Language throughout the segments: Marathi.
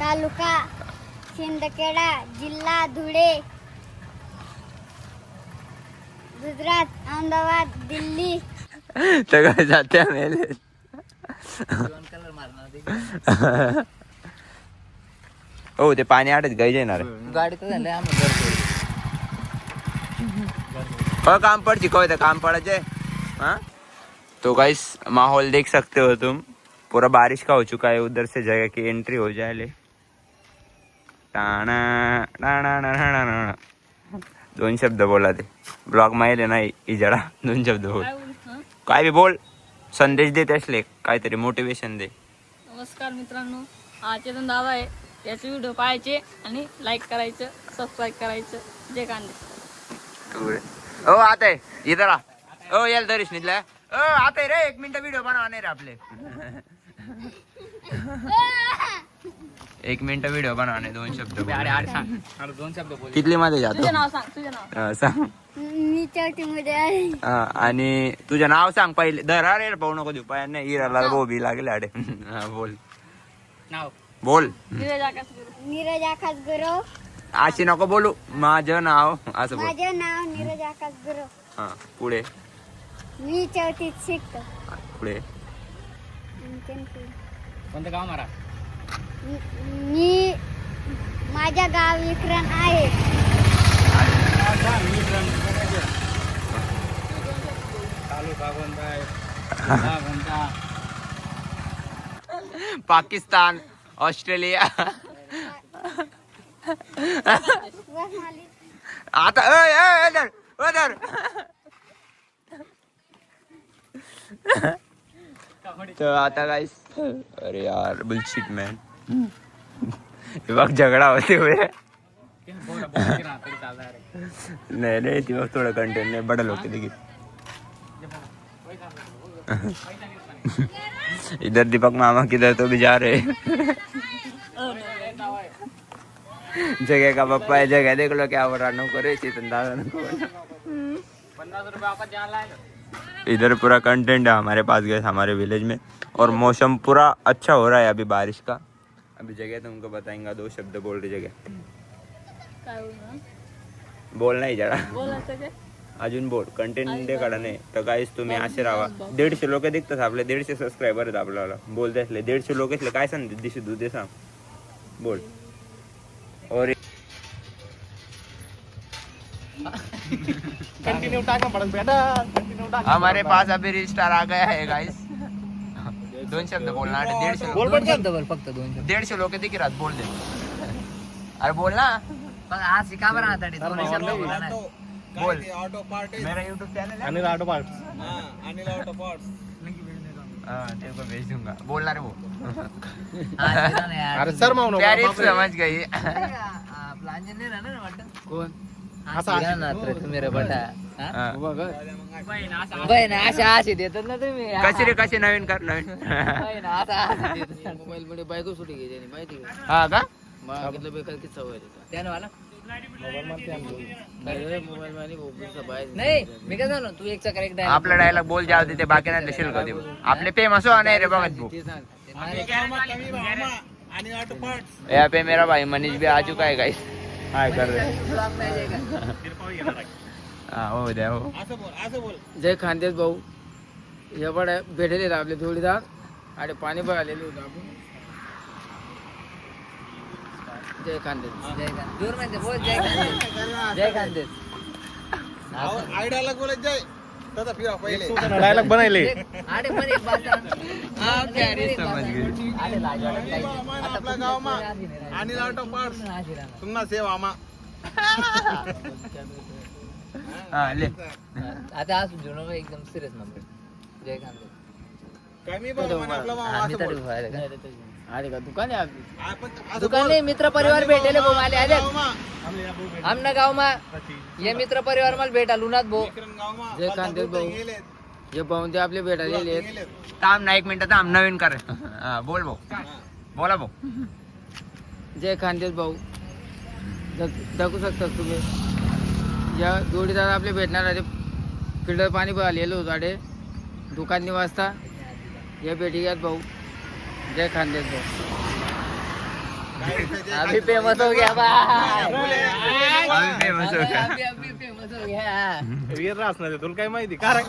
तालुका शिंदखेडा, जिल्हा धुळे, गुजरात, अहमदाबाद, दिल्ली. सगळं जाते मेले. हो ते पाणी आटत गाई येणार गाडी तर झालं काम पड़ती कोई काम पड़ा जाए. हाँ तो गाइस माहौल देख सकते हो तुम, पूरा बारिश का हो चुका है. उधर से जगह की एंट्री हो जाए ले. टाणा टाणा टाणा टाणा. 2 शब्द बोला ते ब्लॉग माहिले नाही इजडा. 2 शब्द बोल, काय बी बोल, संदेश देत असले काहीतरी मोटिवेशन दे. नमस्कार मित्रांनो, हा चेतन दादा आहे. याचे व्हिडिओ पाहायचे आणि लाईक करायचं, सबस्क्राईब करायचं. जय कांदे. ओ आता है इधर आ. ओ यार दरिश निकला. ओ आता है रे, 1 मिनिट व्हिडिओ बनवाने रे आपले. 1 मिनिट व्हिडिओ बनवाने. 2 शब्द बोल. अरे 2 शब्द बोल. कितली मध्ये तुझं जातो नाव सांग, तुझं नाव सांग. मी चौथीमध्ये आहे. आणि तुझं नाव सांग पहिले. धरा रे पाहू नको देऊ पाय नाही. इराला गोबी लागले आडे. बोल नाव बोल. नीरज आकाश गुरु. नीरज आकाश गुरव. अशी नको बोलू. माझं नाव असं बोल. माझे नाव नीरज आकाश गुरव. हा पुढे मी चौथीत शिकतो. पुढे कोणतं गाव मारा? मी माझ्या गाव विक्रण आहे. तालुका कोणता आहे? जिल्हा कोणता? पाकिस्तान, ऑस्ट्रेलिया. आता तो आता गाइस. अरे यार बुलशिट मॅन. हे बघ झगडा होते हुए. नहीं नहीं ती वक्त थोड़ा कंटेंट नहीं बड़ा लोग देखिए. इधर दीपक मामा किधर तो भी जा रहे. जगह का पप्पा है. जगह देख लो क्या हो रहा. नको रे चेतन दादा नको. 50 रुपये वापस जाना है. इधर पूरा कंटेंट है हमारे पास गए हमारे विलेज में. और मौसम पूरा अच्छा हो रहा है अभी बारिश का. अभी जगह तुमको बताएंगा. 2 शब्द बोल रही जगह. काय बोलणार? बोल नाही जरा बोलायचं काय? अजून बोल. कंटेंट काढा नाही तर गाईस तुम्ही असे राहा. 150 लोक दिसतात आपले. 150 सबस्क्रायबर आहेत आपल्याला. बोलते असले 150 लोक असले काय सांग दिसू तू ते सांग. बोल. और कंटिन्यू टाका पडत बेटा. कंटिन्यू टाका. हमारे पास अभी रिस्टार आ गया है गाइस. 2 शब्द बोलना. 150 बोल पण शब्द बोल फक्त 2 शब्द. 150 लोक दिख राहत. बोल दे. अरे बोल ना. पण हा शिका बरं आता रे. 2 शब्द बोला ना. बोल. मेरा यूट्यूब चैनल है. Anil auto parts. Anil auto parts. तेरे को भेज दूंगा. बोलना रे वो. अरे सर मावनो प्यारी समझ गई. आपला अंजन नाही ना वाटतं. कोण? असा ना तुम्ही रे बटा. बहीण अशा अशी देतात ना तुम्ही. कशी रे कशी नवीन कर नवीन. बहीण असा मोबाईल मध्ये बायको सुटी घ्यायची माहिती का? हा का. मागितलं बेकार की सवय त्यानं वाला नाही. मी काय झालो तू एक चक्कर एक आपला डायलॉग बोल जाऊ दे. ते बाकी नाही शिल्क दे. आपले फेमस हो नाही रे बघत भाऊ. आणि ऑटो पार्ट्स. यहाँ पे मेरा भाई मनीष भी आ चुका है गाइस. हाय कर रहे. हाँ हो द्या हो. असं बोल. जय खानदेश भाऊ. हे बड भेटले आपले जोडीदार आणि पाणी बघालेले होतं आपण. जय खानदेश. जय खानदेश. दूर मध्ये बोल. जय खानदेश. जय खानदेश. आयडियाला बोलत जाय. तसा फिरा पहिले. डायलॉग बनायले. आडे पण एक बात हाँ प्यारी समझ गई. आडे लाज आपला गावमा अनिल ऑटो पार्ट्स. तुम्हाला सेवा आमा. हाँ ले. आता आज जुनो एकदम सिरियस नंबर. जय खानदेश. कमी बघ म्हणा आपला मामा असं बोल. अरे का दुकान आहे आपली. आपण दुकान नाही. मित्र परिवार भेटेले भाऊ मला आले. आमना गाव मा ये मित्र परिवार मला भेटा लुनात भाऊ. जय खानदेश भाऊ. जे भाऊ ते आपले भेटायले. थांब ना 1 मिनिट थांब. नवीन कर. हाँ बोल भाऊ. बोला भाऊ. जय खानदेश भाऊ. दाखवू शकता तुम्ही. या जोडीदार आपले भेटणार आहे फिल्टर पाणी पण आलेलो गाडे दुकान निवासता ये बेटी यात भाऊ जय खानदेश भाऊ अभी फेमस हो गया भाई अभी फेमस हो गया. अभी फेमस हो गया वीर असणार तुला काय माहिती का रे?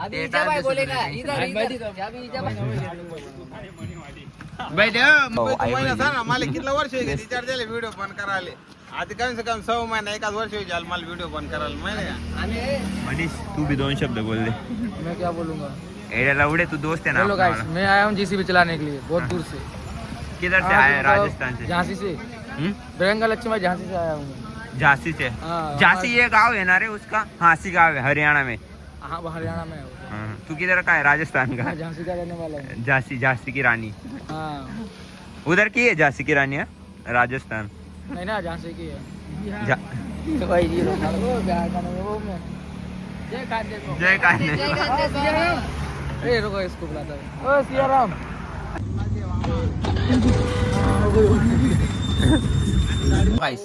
अभी ईजा भाई बोलेगा इधर इधर अभी ईजा भाई महिना झाला मला किती वर्ष विचार झाले व्हिडिओ बंद करायला आधी कमी से कम 6 महिना एकाच वर्ष झालं मला व्हिडिओ बंद करायला माहिती का अरे मनीष तू भी 2 शब्द बोल दे. मैं क्या बोलूंगा एरिया लवड़े तू दोस्त है ना हेलो अपना गाइस वाला. मैं आया हूँ जीसीबी चलाने के लिए बहुत दूर से किधर से आया है? राजस्थान से. झांसी से हम्म? बेरंगा लक्ष्मी झांसी से आया हूँ झांसी से. हाँ, झांसी ये गांव है ना रे उसका. हाँसी गांव है हरियाणा में. हाँ वो हरियाणा में है वो। तू किधर का है? राजस्थान का. मैं झांसी का रहने वाला हूँ झांसी झांसी की रानी. हाँ उधर की है झांसी की रानी है? राजस्थान. नहीं ना झांसी की है झा- भाई जी वो बिहार का नहीं वो मैं जय खानदेश को। जय खानदेश. जय खानदेश सियाराम। ए रुको इसको बुलाता हूँ ओ सियाराम गाइस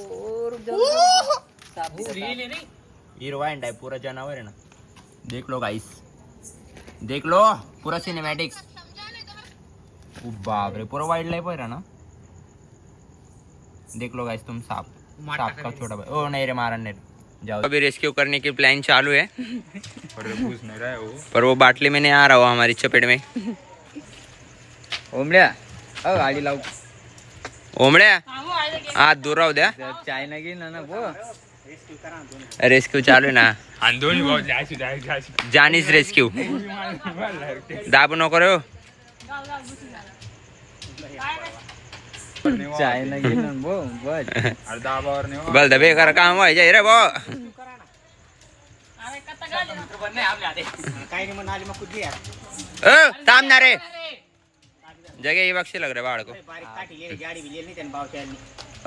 हीरो एंड है पूरा जानवर है ना. देख लो गाइस देख लो पूरा सिनेमैटिक्स. बाप रे पूरा वाइल्ड लाइफ है ना. देख लो गाइस तुम सांप का छोटा भाई. ओ नहीं रे मारन नहीं जाओ. अभी रेस्क्यू करने की प्लान चालू है पर वो बाटली में नहीं आ रहा हो हमारी चपेट में. ओमड्या अ गाडी लाव ओमड्या हात दूर राहू द्या. चायना गेली ना वो रेस्क्यू चालू आहे ना. जानीस रेस्क्यू दाबू नको रे. चायना गेली ना वो बस बल दबे कर काम व्हायचे रे भाऊ. थांब ना रे जगह ये बक्षी लग रहा बाळ को.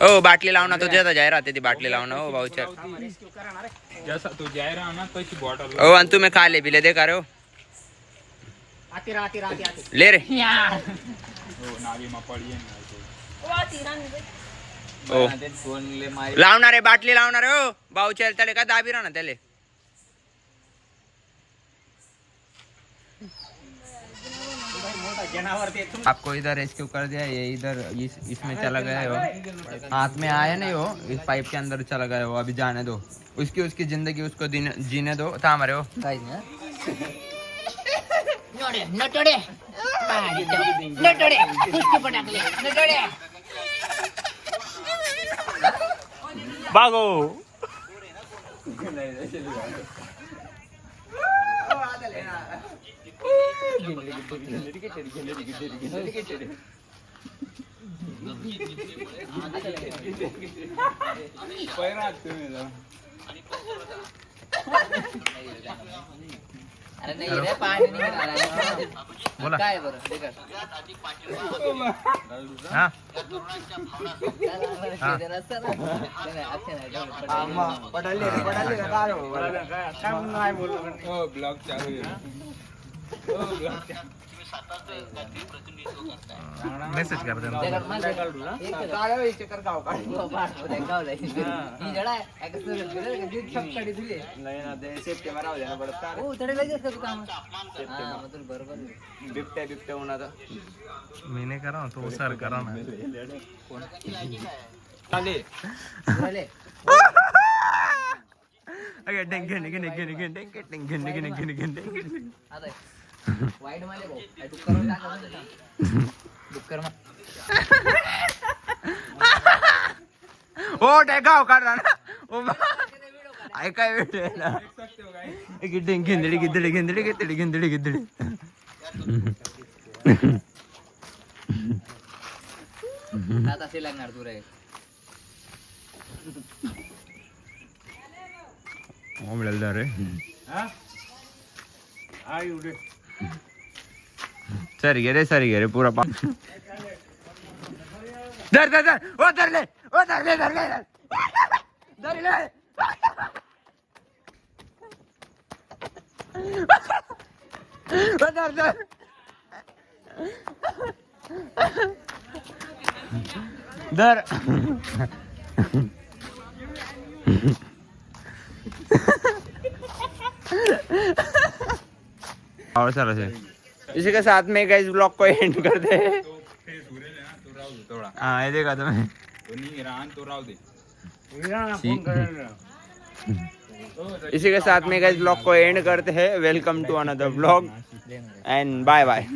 ओ बाटली लावना तो ज्यादा जाय राहते ती बाटली लावना हो भाऊच्या. ओ आणि तुम्ही खाले बिले दे का रे हो. ले रे ओ लावणार आहे बाटली लावणार आहे हो भाऊच्या त्याले का दाबी राहणार त्याले. आपको इधर रेस्क्यू कर दिया. ये इधर इसमें चला गया है वो. हाथ में आया नहीं वो इस पाइप के अंदर चला गया वो. अभी जाने दो उसकी जिंदगी उसको जीने दो. था हमारे वो गाइस ना भागो. अरे नहीं रे पानी नहीं आ रहा है बोला काय बरं ते कर हाँ मैसेज कर देना. बिबट्या होणार मैंने करा तो सर करा ना. अगे डेंगे डेंगे डेंगे डेंगे डेंगे डेंगे डेंगे डेंगे डेंगे. वाईट माले भाऊ डुक्कर टाका डुक्कर मा ओ टेका काढला ना. ओ ऐकाय वेळ ना. गिड्डे गिंदडी गिंदडी गिंदडी गिंदडी गिंदडी गिंदडी. आता असे लागणार तू रे ओमळेल रे सर गे रे पूरा धर धर धर ओ धर ले ओ धर ले धर ले धर ले. ओ धर धर धर. और सारा से इसी के साथ में गाइस ब्लॉग को एंड करते हैं। हाँ ये देखा तुम्हें इसी के साथ में गाइस ब्लॉग को एंड करते हैं। Welcome to another blog and bye bye.